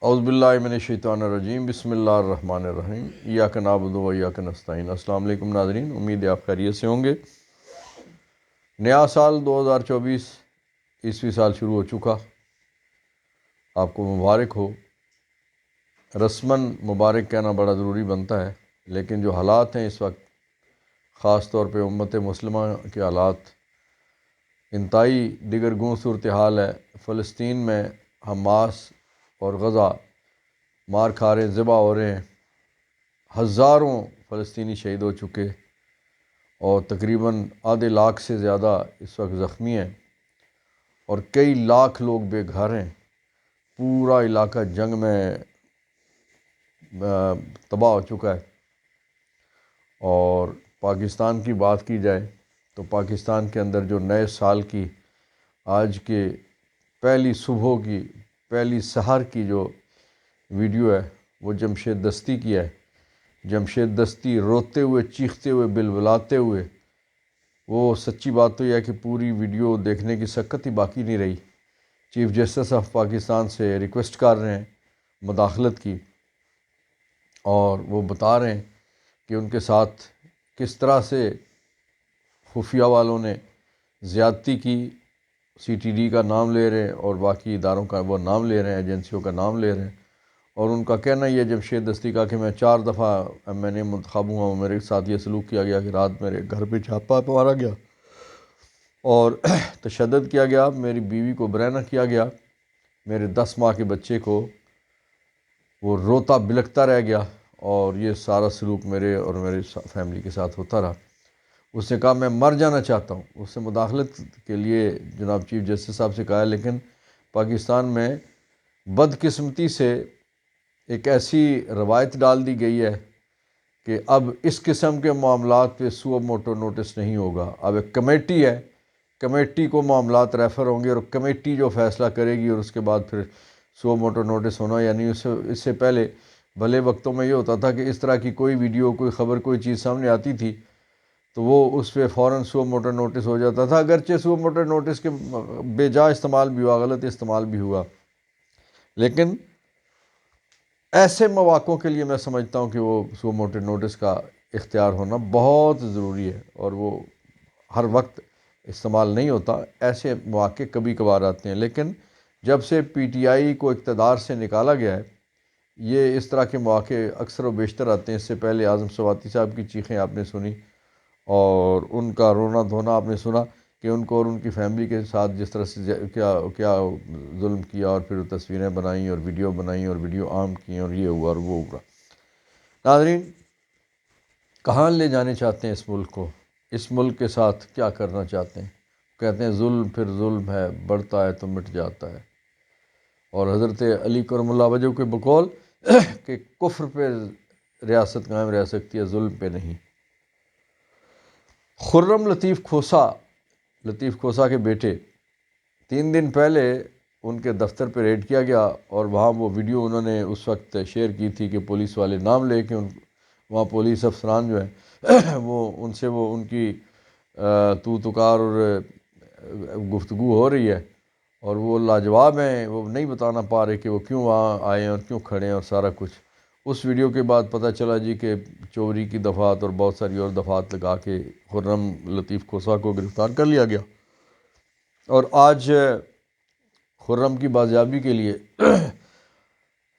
اعوذ باللہ من الشیطان الرجیم، بسم اللہ الرحمن الرحیم، ایاک نعبد و ایاک نستعین۔ السلام علیکم ناظرین، امید ہے آپ خیریت سے ہوں گے۔ نیا سال 2024 عیسوی سال شروع ہو چکا، آپ کو مبارک ہو۔ رسماً مبارک کہنا بڑا ضروری بنتا ہے، لیکن جو حالات ہیں اس وقت، خاص طور پہ امت مسلمہ کے حالات انتہائی دیگر گوں صورتحال ہے۔ فلسطین میں حماس اور غزہ مار کھا رہے ہیں، ذبح ہو رہے ہیں، ہزاروں فلسطینی شہید ہو چکے اور تقریباً آدھے لاکھ سے زیادہ اس وقت زخمی ہیں اور کئی لاکھ لوگ بے گھر ہیں۔ پورا علاقہ جنگ میں تباہ ہو چکا ہے۔ اور پاکستان کی بات کی جائے تو پاکستان کے اندر جو نئے سال کی آج کے پہلی صبح کی پہلی سحر کی جو ویڈیو ہے وہ جمشید دستی کی ہے۔ جمشید دستی روتے ہوئے، چیختے ہوئے، بلبلاتے ہوئے، وہ سچی بات تو یہ ہے کہ پوری ویڈیو دیکھنے کی سکت ہی باقی نہیں رہی۔ چیف جسٹس آف پاکستان سے ریکویسٹ کر رہے ہیں مداخلت کی، اور وہ بتا رہے ہیں کہ ان کے ساتھ کس طرح سے خفیہ والوں نے زیادتی کی۔ سی ٹی ڈی کا نام لے رہے ہیں اور باقی اداروں کا وہ نام لے رہے ہیں، ایجنسیوں کا نام لے رہے ہیں، اور ان کا کہنا یہ جمشید دستی کا کہ میں 4 دفعہ میں نے منتخب ہوا ہوں، میرے ساتھ یہ سلوک کیا گیا کہ رات میرے گھر پہ چھاپا مارا گیا اور تشدد کیا گیا، میری بیوی کو برہنہ کیا گیا، میرے 10 ماہ کے بچے کو وہ روتا بلکتا رہ گیا، اور یہ سارا سلوک میرے اور میری فیملی کے ساتھ ہوتا رہا۔ اس نے کہا میں مر جانا چاہتا ہوں۔ اس نے مداخلت کے لیے جناب چیف جسٹس صاحب سے کہا، لیکن پاکستان میں بدقسمتی سے ایک ایسی روایت ڈال دی گئی ہے کہ اب اس قسم کے معاملات پہ سو موٹو نوٹس نہیں ہوگا۔ اب ایک کمیٹی ہے، کمیٹی کو معاملات ریفر ہوں گے اور کمیٹی جو فیصلہ کرے گی، اور اس کے بعد پھر سو موٹو نوٹس ہونا، یعنی اس سے پہلے بھلے وقتوں میں یہ ہوتا تھا کہ اس طرح کی کوئی ویڈیو، کوئی خبر، کوئی چیز سامنے آتی تھی تو وہ اس پہ فوراً سو موٹو نوٹس ہو جاتا تھا، اگرچہ سو موٹو نوٹس کے بے جا استعمال بھی ہوا، غلط استعمال بھی ہوا، لیکن ایسے مواقعوں کے لیے میں سمجھتا ہوں کہ وہ سو موٹو نوٹس کا اختیار ہونا بہت ضروری ہے، اور وہ ہر وقت استعمال نہیں ہوتا۔ ایسے مواقع کبھی کبھار آتے ہیں، لیکن جب سے پی ٹی آئی کو اقتدار سے نکالا گیا ہے، یہ اس طرح کے مواقع اکثر و بیشتر آتے ہیں۔ اس سے پہلے اعظم سواتی صاحب کی چیخیں آپ نے سنی اور ان کا رونا دھونا آپ نے سنا کہ ان کو اور ان کی فیملی کے ساتھ جس طرح سے کیا ظلم کیا، اور پھر تصویریں بنائیں اور ویڈیو بنائیں اور ویڈیو عام کی، اور یہ ہوا اور وہ ہوا۔ ناظرین، کہاں لے جانے چاہتے ہیں اس ملک کو؟ اس ملک کے ساتھ کیا کرنا چاہتے ہیں؟ کہتے ہیں ظلم پھر ظلم ہے، بڑھتا ہے تو مٹ جاتا ہے، اور حضرت علی کرم اللہ وجہ کے بقول کہ کفر پہ ریاست قائم رہ سکتی ہے، ظلم پہ نہیں۔ خرم لطیف کھوسا کے بیٹے 3 دن پہلے ان کے دفتر پہ ریڈ کیا گیا، اور وہاں وہ ویڈیو انہوں نے اس وقت شیئر کی تھی کہ پولیس والے نام لے کے وہاں پولیس افسران جو ہیں وہ ان سے وہ ان کی تو تکار اور گفتگو ہو رہی ہے، اور وہ لاجواب ہیں، وہ نہیں بتانا پا رہے کہ وہ کیوں وہاں آئے ہیں اور کیوں کھڑے ہیں اور سارا کچھ۔ اس ویڈیو کے بعد پتہ چلا جی کہ چوری کی دفعات اور بہت ساری اور دفعات لگا کے خرم لطیف کھوسا کو گرفتار کر لیا گیا، اور آج خرم کی بازیابی کے لیے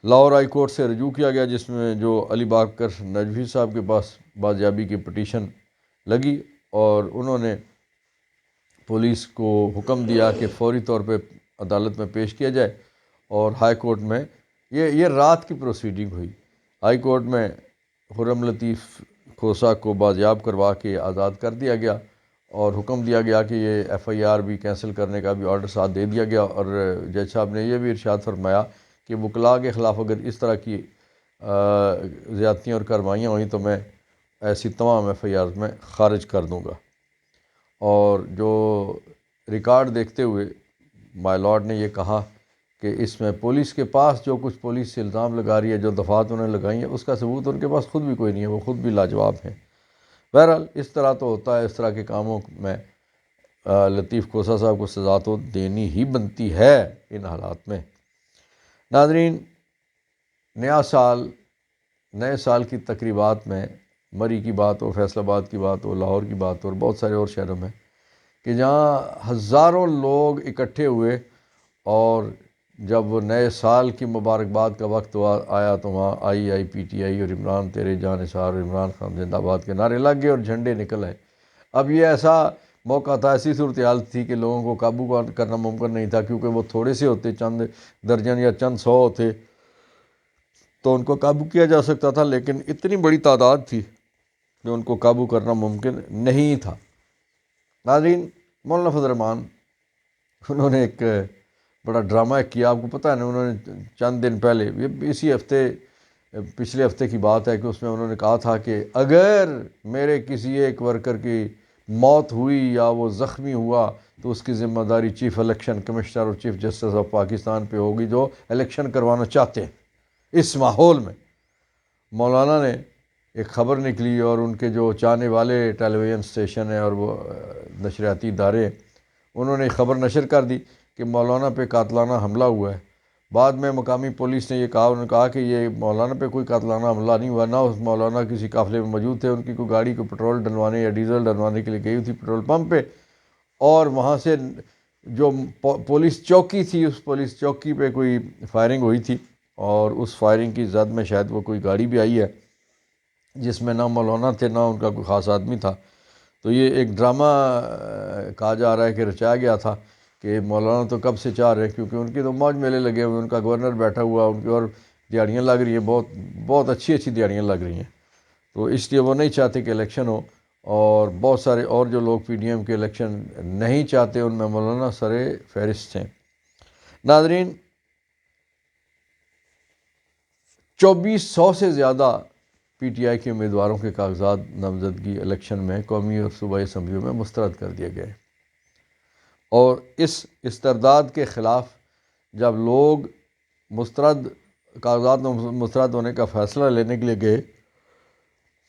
لاہور ہائی کورٹ سے رجوع کیا گیا، جس میں جو علی باقر نجوی صاحب کے پاس بازیابی کی پٹیشن لگی، اور انہوں نے پولیس کو حکم دیا کہ فوری طور پہ عدالت میں پیش کیا جائے، اور ہائی کورٹ میں یہ رات کی پروسیڈنگ ہوئی۔ ہائی کورٹ میں خرم لطیف کھوسا کو بازیاب کروا کے آزاد کر دیا گیا، اور حکم دیا گیا کہ یہ ایف آئی آر بھی کینسل کرنے کا بھی آرڈر ساتھ دے دیا گیا، اور جج صاحب نے یہ بھی ارشاد فرمایا کہ وکلاء کے خلاف اگر اس طرح کی زیادتیاں اور کارروائیاں ہوئیں تو میں ایسی تمام ایف آئی آر میں خارج کر دوں گا۔ اور جو ریکارڈ دیکھتے ہوئے مائی لارڈ نے یہ کہا کہ اس میں پولیس کے پاس جو کچھ پولیس سے الزام لگا رہی ہے، جو دفعات انہوں نے لگائی ہیں، اس کا ثبوت ان کے پاس خود بھی کوئی نہیں ہے، وہ خود بھی لاجواب ہیں۔ بہرحال اس طرح تو ہوتا ہے، اس طرح کے کاموں میں لطیف کھوسا صاحب کو سزا تو دینی ہی بنتی ہے ان حالات میں۔ ناظرین، نئے سال کی تقریبات میں مری کی بات ہو، فیصل آباد کی بات ہو، لاہور کی بات ہو اور بہت سارے اور شہروں میں کہ جہاں ہزاروں لوگ اکٹھے ہوئے، اور جب وہ نئے سال کی مبارکباد کا وقت آیا تو وہاں آئی پی ٹی آئی اور عمران تیرے جان نثار اور عمران خان زندہ باد کے نعرے لگ گئے اور جھنڈے نکل آئے۔ اب یہ ایسا موقع تھا، ایسی صورتحال تھی کہ لوگوں کو قابو کرنا ممکن نہیں تھا، کیونکہ وہ تھوڑے سے ہوتے، چند درجن یا چند سو ہوتے تو ان کو قابو کیا جا سکتا تھا، لیکن اتنی بڑی تعداد تھی کہ ان کو قابو کرنا ممکن نہیں تھا۔ ناظرین، مولانا فضل الرحمان انہوں نے ایک بڑا ڈرامہ کیا، آپ کو پتہ ہے نا، انہوں نے چند دن پہلے، یہ پچھلے ہفتے کی بات ہے کہ اس میں انہوں نے کہا تھا کہ اگر میرے کسی ایک ورکر کی موت ہوئی یا وہ زخمی ہوا تو اس کی ذمہ داری چیف الیکشن کمشنر اور چیف جسٹس آف پاکستان پہ ہوگی، جو الیکشن کروانا چاہتے ہیں۔ اس ماحول میں مولانا نے ایک خبر نکلی اور ان کے جو چاہنے والے ٹیلی ویژن اسٹیشن ہیں اور وہ نشریاتی ادارے ہیں، انہوں نے خبر نشر کر دی کہ مولانا پہ قاتلانہ حملہ ہوا ہے۔ بعد میں مقامی پولیس نے یہ کہا، انہوں نے کہا کہ یہ مولانا پہ کوئی قاتلانہ حملہ نہیں ہوا، نہ اس مولانا کسی قافلے میں موجود تھے، ان کی کوئی گاڑی کو پیٹرول ڈلوانے یا ڈیزل ڈلوانے کے لیے گئی تھی پیٹرول پمپ پہ، اور وہاں سے جو پولیس چوکی تھی، اس پولیس چوکی پہ کوئی فائرنگ ہوئی تھی، اور اس فائرنگ کی زد میں شاید وہ کوئی گاڑی بھی آئی ہے جس میں نہ مولانا تھے نہ ان کا کوئی خاص آدمی تھا۔ تو یہ ایک ڈرامہ کہا جا رہا ہے کہ رچایا گیا تھا کہ مولانا تو کب سے چاہ رہے ہیں، کیونکہ ان کی تو موج میلے لگے ہوئے، ان کا گورنر بیٹھا ہوا، ان کی اور دیہڑیاں لگ رہی ہیں، بہت اچھی دیہڑیاں لگ رہی ہیں، تو اس لیے وہ نہیں چاہتے کہ الیکشن ہو، اور بہت سارے اور جو لوگ پی ڈی ایم کے الیکشن نہیں چاہتے ان میں مولانا سرے فہرست ہیں۔ ناظرین، 2400 سے زیادہ پی ٹی آئی کے امیدواروں کے کاغذات نامزدگی الیکشن میں قومی اور صوبائی اسمبلیوں میں مسترد کر دیے گئے، اور اس استرداد کے خلاف جب لوگ کاغذات مسترد ہونے کا فیصلہ لینے کے لیے گئے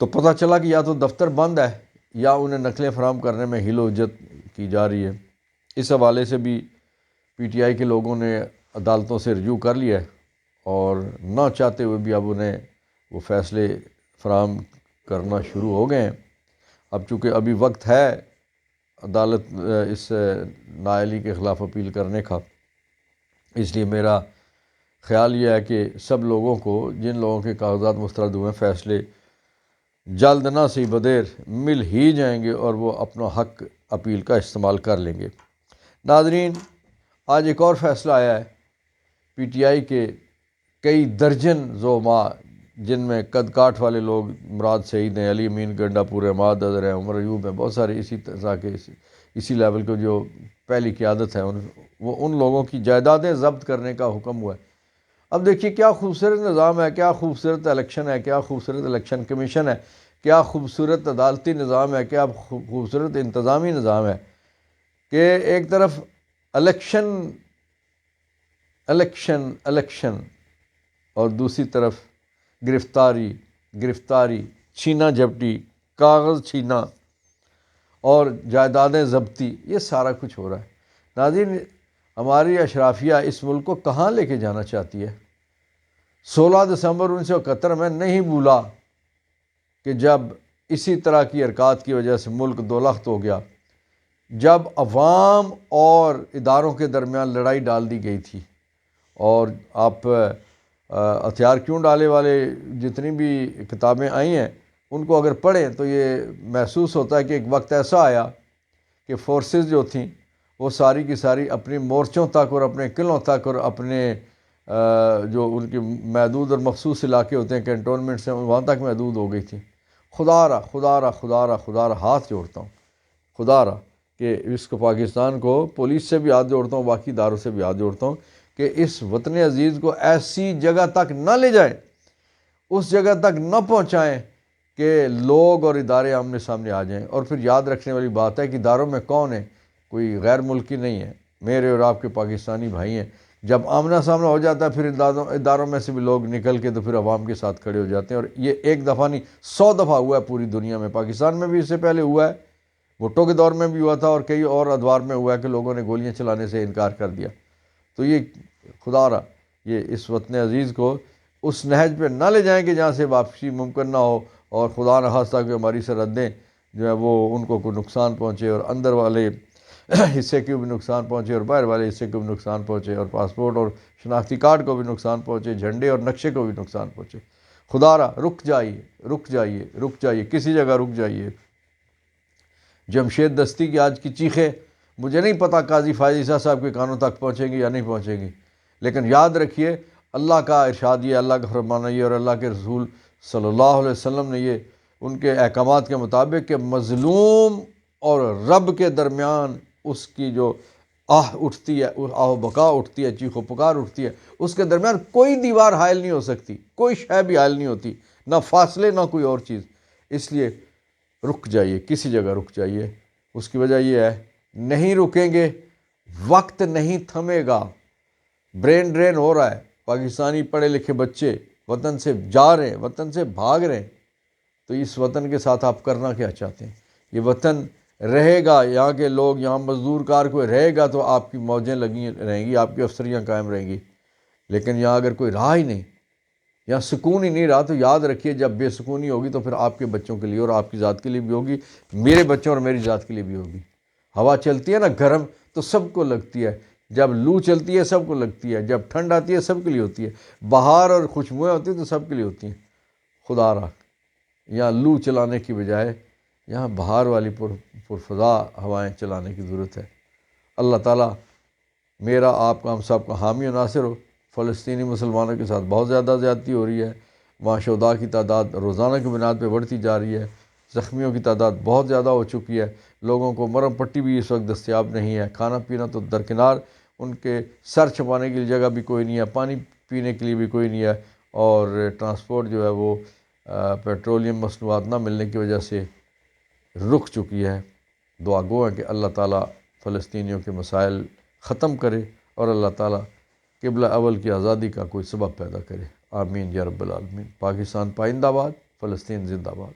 تو پتہ چلا کہ یا تو دفتر بند ہے یا انہیں نقلیں فراہم کرنے میں حیل و حجت کی جا رہی ہے۔ اس حوالے سے بھی پی ٹی آئی کے لوگوں نے عدالتوں سے رجوع کر لیا ہے، اور نہ چاہتے ہوئے بھی اب انہیں وہ فیصلے فراہم کرنا شروع ہو گئے ہیں۔ اب چونکہ ابھی وقت ہے عدالت اس نااہلی کے خلاف اپیل کرنے کا، اس لیے میرا خیال یہ ہے کہ سب لوگوں کو، جن لوگوں کے کاغذات مسترد ہوئے ہیں، فیصلے جلد نہ سے بدیر مل ہی جائیں گے اور وہ اپنا حق اپیل کا استعمال کر لیں گے۔ ناظرین، آج ایک اور فیصلہ آیا ہے پی ٹی آئی کے کئی درجن زعماء، جن میں قد کاٹ والے لوگ مراد سعید ہیں، علی امین گنڈا پور، احمد اظہر ہیں، عمر ایوب ہیں، بہت سارے اسی طرح کے اسی لیول کو جو پہلی قیادت ہے، وہ ان لوگوں کی جائیدادیں ضبط کرنے کا حکم ہوا ہے۔ اب دیکھیے کیا خوبصورت نظام ہے، کیا خوبصورت الیکشن ہے، کیا خوبصورت الیکشن کمیشن ہے، کیا خوبصورت عدالتی نظام ہے، کیا خوبصورت انتظامی نظام ہے کہ ایک طرف الیکشن الیکشن الیکشن اور دوسری طرف گرفتاری، چھینا جھپٹی، کاغذ چھینا اور جائیدادیں ضبطی، یہ سارا کچھ ہو رہا ہے۔ ناظرین، ہماری اشرافیہ اس ملک کو کہاں لے کے جانا چاہتی ہے؟ 16 دسمبر 1971 میں نہیں بھولا کہ جب اسی طرح کی حرکات کی وجہ سے ملک دولخت ہو گیا، جب عوام اور اداروں کے درمیان لڑائی ڈال دی گئی تھی، اور آپ ہتھیار کیوں ڈالے والے جتنی بھی کتابیں آئی ہیں ان کو اگر پڑھیں تو یہ محسوس ہوتا ہے کہ ایک وقت ایسا آیا کہ فورسز جو تھیں وہ ساری کی ساری اپنی مورچوں تک اور اپنے قلعوں تک اور اپنے جو ان کے محدود اور مخصوص علاقے ہوتے ہیں، کینٹونمنٹس ہیں، وہاں تک محدود ہو گئی تھی۔ خدا را ہاتھ جوڑتا ہوں، خدا را کہ اس کو پاکستان کو پولیس سے بھی ہاتھ جوڑتا ہوں، باقی اداروں سے بھی ہاتھ جوڑتا ہوں کہ اس وطن عزیز کو ایسی جگہ تک نہ لے جائیں، اس جگہ تک نہ پہنچائیں کہ لوگ اور ادارے آمنے سامنے آ جائیں۔ اور پھر یاد رکھنے والی بات ہے کہ اداروں میں کون ہے؟ کوئی غیر ملکی نہیں ہے، میرے اور آپ کے پاکستانی بھائی ہیں۔ جب آمنا سامنا ہو جاتا ہے پھر اداروں میں سے بھی لوگ نکل کے تو پھر عوام کے ساتھ کھڑے ہو جاتے ہیں، اور یہ ایک دفعہ نہیں 100 دفعہ ہوا ہے پوری دنیا میں۔ پاکستان میں بھی اس سے پہلے ہوا ہے، بھٹو کے دور میں بھی ہوا تھا، اور کئی اور ادوار میں ہوا ہے کہ لوگوں نے گولیاں چلانے سے انکار کر دیا۔ تو یہ خدا را یہ اس وطن عزیز کو اس نہج پہ نہ لے جائیں کہ جہاں سے واپسی ممکن نہ ہو، اور خدا نہ خواستہ کہ ہماری سرحدیں جو ہے وہ ان کو کوئی نقصان پہنچے، اور اندر والے حصے کو بھی نقصان پہنچے اور باہر والے حصے کو بھی نقصان پہنچے، اور پاسپورٹ اور شناختی کارڈ کو بھی نقصان پہنچے، جھنڈے اور نقشے کو بھی نقصان پہنچے۔ خدا را رک جائیے، رک جائیے، رک جائیے، کسی جگہ رک جائیے۔ جمشید دستی کی آج کی چیخیں مجھے نہیں پتہ قاضی فائز عیسیٰ صاحب کے کانوں تک پہنچیں گی یا نہیں پہنچیں گی، لیکن یاد رکھیے اللہ کا ارشاد یہ، اللہ کا فرمانا یہ، اور اللہ کے رسول صلی اللہ علیہ وسلم نے یہ ان کے احکامات کے مطابق کہ مظلوم اور رب کے درمیان اس کی جو آہ اٹھتی ہے، آہ و بکا اٹھتی ہے، چیخ و پکار اٹھتی ہے، اس کے درمیان کوئی دیوار حائل نہیں ہو سکتی، کوئی شے بھی حائل نہیں ہوتی، نہ فاصلے نہ کوئی اور چیز۔ اس لیے رک جائیے، کسی جگہ رک جائیے۔ اس کی وجہ یہ ہے نہیں رکیں گے، وقت نہیں تھمے گا۔ برین ڈرین ہو رہا ہے، پاکستانی پڑھے لکھے بچے وطن سے جا رہے ہیں، وطن سے بھاگ رہے ہیں، تو اس وطن کے ساتھ آپ کرنا کیا چاہتے ہیں؟ یہ وطن رہے گا، یہاں کے لوگ، یہاں مزدور کار کوئی رہے گا تو آپ کی موجیں لگی رہیں گی، آپ کی افسریاں قائم رہیں گی، لیکن یہاں اگر کوئی رہا ہی نہیں، یہاں سکون ہی نہیں رہا، تو یاد رکھیے جب بے سکونی ہوگی تو پھر آپ کے بچوں کے لیے اور آپ کی ذات کے لیے بھی ہوگی، میرے بچوں اور میری ذات کے لیے بھی ہوگی۔ ہوا چلتی ہے نا گرم تو سب کو لگتی ہے، جب لو چلتی ہے سب کو لگتی ہے، جب ٹھنڈ آتی ہے سب کے لیے ہوتی ہے، بہار اور خوشبوئیں ہوتی ہیں تو سب کے لیے ہوتی ہیں۔ خدا را یہاں لو چلانے کی بجائے یہاں بہار والی پرفضا ہوائیں چلانے کی ضرورت ہے۔ اللہ تعالیٰ میرا آپ کا ہم سب کا حامی و ناصر ہو۔ فلسطینی مسلمانوں کے ساتھ بہت زیادہ زیادتی ہو رہی ہے، وہاں شہداء کی تعداد روزانہ کی بنیاد پہ بڑھتی جا رہی ہے، زخمیوں کی تعداد بہت زیادہ ہو چکی ہے، لوگوں کو مرہم پٹی بھی اس وقت دستیاب نہیں ہے، کھانا پینا تو درکنار، ان کے سر چھپانے کے لیے جگہ بھی کوئی نہیں ہے، پانی پینے کے لیے بھی کوئی نہیں ہے، اور ٹرانسپورٹ جو ہے وہ پیٹرولیم مصنوعات نہ ملنے کی وجہ سے رک چکی ہے۔ دعا گو ہے کہ اللہ تعالیٰ فلسطینیوں کے مسائل ختم کرے، اور اللہ تعالیٰ قبلہ اول کی آزادی کا کوئی سبب پیدا کرے۔ آمین یا رب العالمین۔ پاکستان پائندہ باد، فلسطین زندہ باد۔